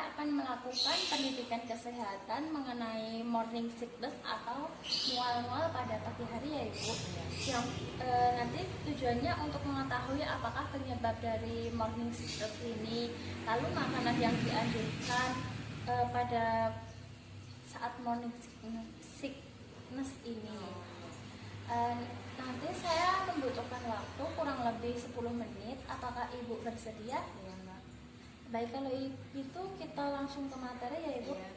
saya akan melakukan pendidikan kesehatan mengenai morning sickness atau mual-mual pada pagi hari ya Ibu. Yang nanti tujuannya untuk mengetahui apakah penyebab dari morning sickness ini, lalu makanan yang dianjurkan pada saat morning sickness ini. Nanti saya membutuhkan waktu kurang lebih 10 menit. Apakah Ibu bersedia? Baik, kalau itu kita langsung ke materi ya Ibu. Iya.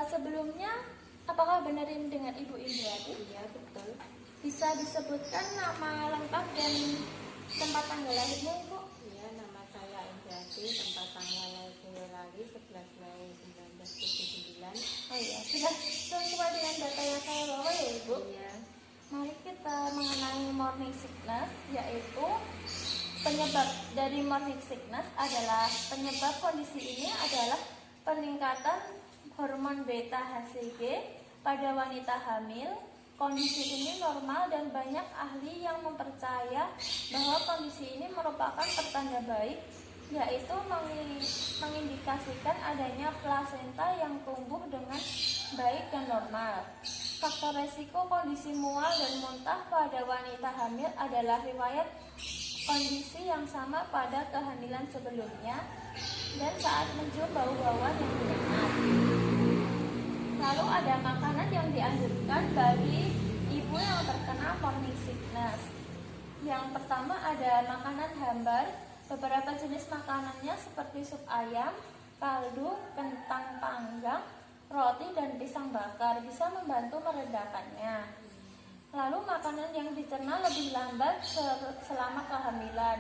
Sebelumnya, apakah benar ini dengan Ibu Indriati? Iya, betul. Bisa disebutkan nama lengkap dan tempat tanggal lahirnya Ibu? Iya, nama saya Indriati, tempat tanggal lahir Boyolali 11 Mei 1979. Oh iya, sudah sesuai dengan data yang saya bawa ya Ibu. Iya. Mari kita mengenai morning sickness, yaitu penyebab dari morning sickness adalah kondisi ini adalah peningkatan hormon beta HCG pada wanita hamil. Kondisi ini normal dan banyak ahli yang mempercaya bahwa kondisi ini merupakan pertanda baik, yaitu mengindikasikan adanya plasenta yang tumbuh dengan baik dan normal. Faktor resiko kondisi mual dan muntah pada wanita hamil adalah riwayat kondisi yang sama pada kehamilan sebelumnya dan saat mencium bau-bauan yang menyengat. Lalu ada makanan yang dianjurkan bagi ibu yang terkena morning sickness. Yang pertama ada makanan hambar. Beberapa jenis makanannya seperti sup ayam, kaldu, kentang panggang, roti, dan pisang bakar bisa membantu meredakannya. Lalu makanan yang dicerna lebih lambat selama kehamilan.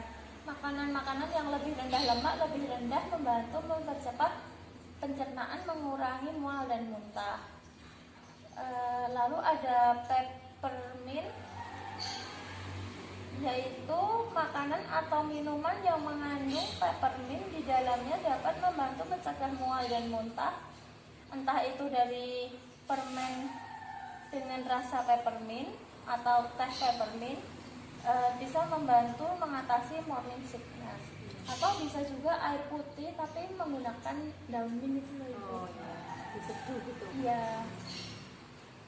Makanan-makanan yang lebih rendah lemak, lebih rendah membantu mempercepat pencernaan, mengurangi mual dan muntah. Lalu ada peppermint, yaitu makanan atau minuman yang mengandung peppermint di dalamnya dapat membantu mencegah mual dan muntah. Entah itu dari permen dengan rasa peppermint atau teh peppermint, bisa membantu mengatasi morning sickness. Atau bisa juga air putih tapi menggunakan daun mint itu loh Ibu. Oh ya, diseduh gitu. Iya.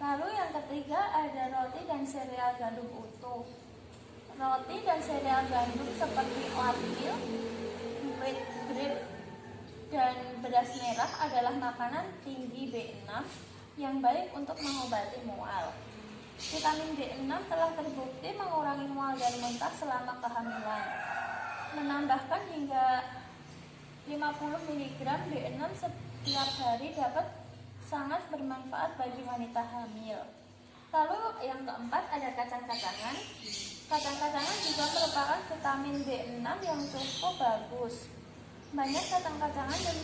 Lalu yang ketiga ada roti dan sereal gandum utuh. Roti dan sereal gandum seperti oatmeal, wheat bread, dan beras merah adalah makanan tinggi B6 yang baik untuk mengobati mual. Vitamin B6 telah terbukti mengurangi mual dan muntah selama kehamilan. Menambahkan hingga 50 mg B6 setiap hari dapat sangat bermanfaat bagi wanita hamil. Lalu yang keempat ada kacang-kacangan. Kacang-kacangan juga merupakan vitamin B6 yang cukup bagus. Banyak kacang-kacangan dan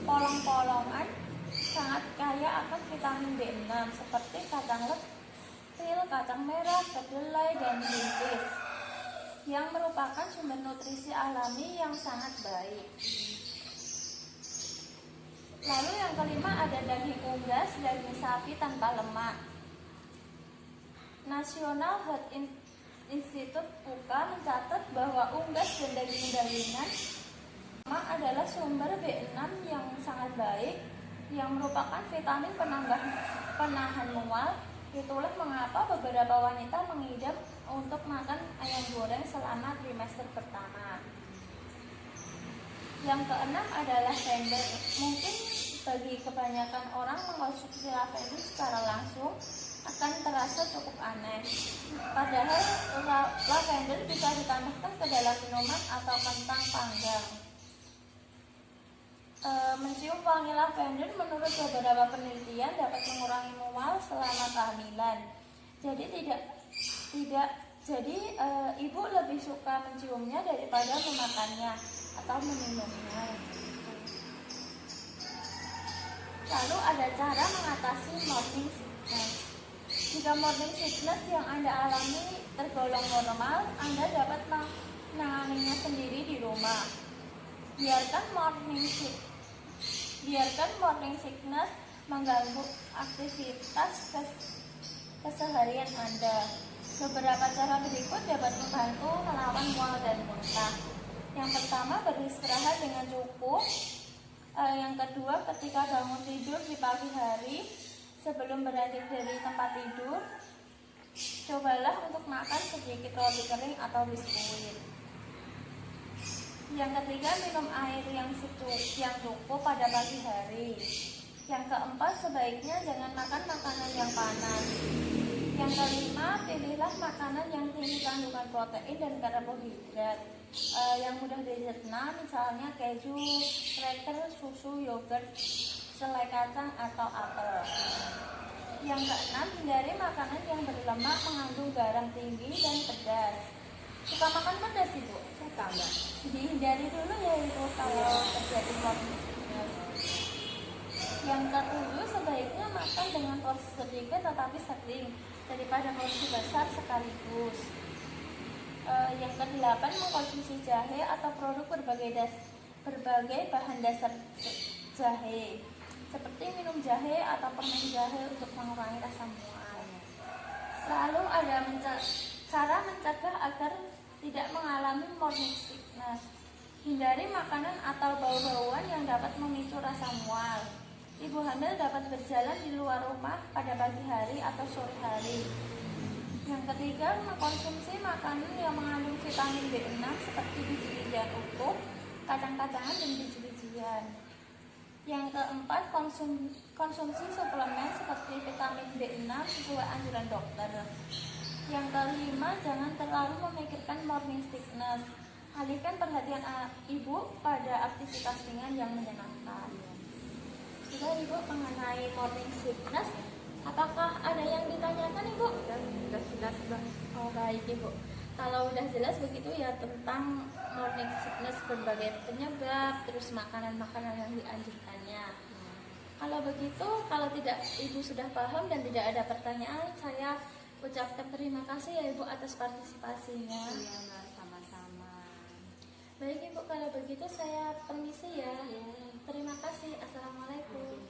polong-polongan sangat kaya akan vitamin B6 seperti kacang lepil, kacang merah, kedelai, dan buncis yang merupakan sumber nutrisi alami yang sangat baik. Lalu yang kelima ada daging unggas, daging sapi tanpa lemak. National Health Institute (PUKA) mencatat bahwa unggas dan daging-dagingan adalah sumber B6 yang sangat baik yang merupakan vitamin penahan mual. Itulah mengapa beberapa wanita mengidap untuk makan ayam goreng selama trimester pertama. Yang keenam adalah lavender. Mungkin bagi kebanyakan orang mengkonsumsi lavender secara langsung akan terasa cukup aneh. Padahal lavender bisa ditambahkan ke dalam minuman atau kentang panggang. Mencium wangi lavender menurut beberapa penelitian dapat mengurangi mual selama kehamilan. Jadi ibu lebih suka menciumnya daripada memakannya atau meminumnya. Lalu ada cara mengatasi morning sickness. Jika morning sickness yang Anda alami tergolong normal, Anda dapat menanganinya sendiri di rumah. Biarkan morning sickness mengganggu aktivitas keseharian Anda. Beberapa cara berikut dapat membantu melawan mual dan muntah. Yang pertama, beristirahat dengan cukup. Yang kedua, ketika bangun tidur di pagi hari sebelum beranjak dari tempat tidur, cobalah untuk makan sedikit roti kering atau biskuit. Yang ketiga, minum air yang cukup pada pagi hari. Yang keempat, sebaiknya jangan makan makanan yang panas. Yang kelima, pilihlah makanan yang tinggi kandungan protein dan karbohidrat, yang mudah dicerna, misalnya keju, cracker, susu, yogurt, selai kacang, atau apel. Yang keenam, hindari makanan yang berlemak, mengandung garam tinggi dan pedas. Suka makan pedas, Ibu? Suka, Mbak. Dihindari dulu ya Ibu kalau terjadi morning sickness. Yang ketujuh, sebaiknya makan dengan porsi sedikit tetapi sering daripada porsi besar sekaligus. Yang kedelapan, mengkonsumsi jahe atau produk berbagai bahan dasar jahe, seperti minum jahe atau permen jahe untuk mengurangi rasa mual. Lalu ada cara mencegah agar tidak mengalami morning sickness. Hindari makanan atau bau-bauan yang dapat memicu rasa mual. Ibu hamil dapat berjalan di luar rumah pada pagi hari atau sore hari. Yang ketiga, mengkonsumsi makanan yang mengandung vitamin B6 seperti biji-bijian utuh, kacang-kacangan, dan biji-bijian. Yang keempat, konsumsi suplemen seperti vitamin B6 sesuai anjuran dokter. Yang kelima, jangan terlalu memikirkan morning sickness. Alihkan perhatian ibu pada aktivitas ringan yang menyenangkan. Sudah Ibu mengenai morning sickness, apakah ada yang ditanyakan Ibu? Sudah jelas, Mbak. Oh baik Ibu, kalau udah jelas begitu ya tentang morning sickness, berbagai penyebab, terus makanan-makanan yang dianjurkannya. Kalau begitu, kalau tidak Ibu sudah paham dan tidak ada pertanyaan, saya ucapkan terima kasih ya Ibu atas partisipasinya. Iya, Mbak, sama-sama. Baik Ibu, kalau begitu saya permisi ya. Terima kasih. Assalamualaikum.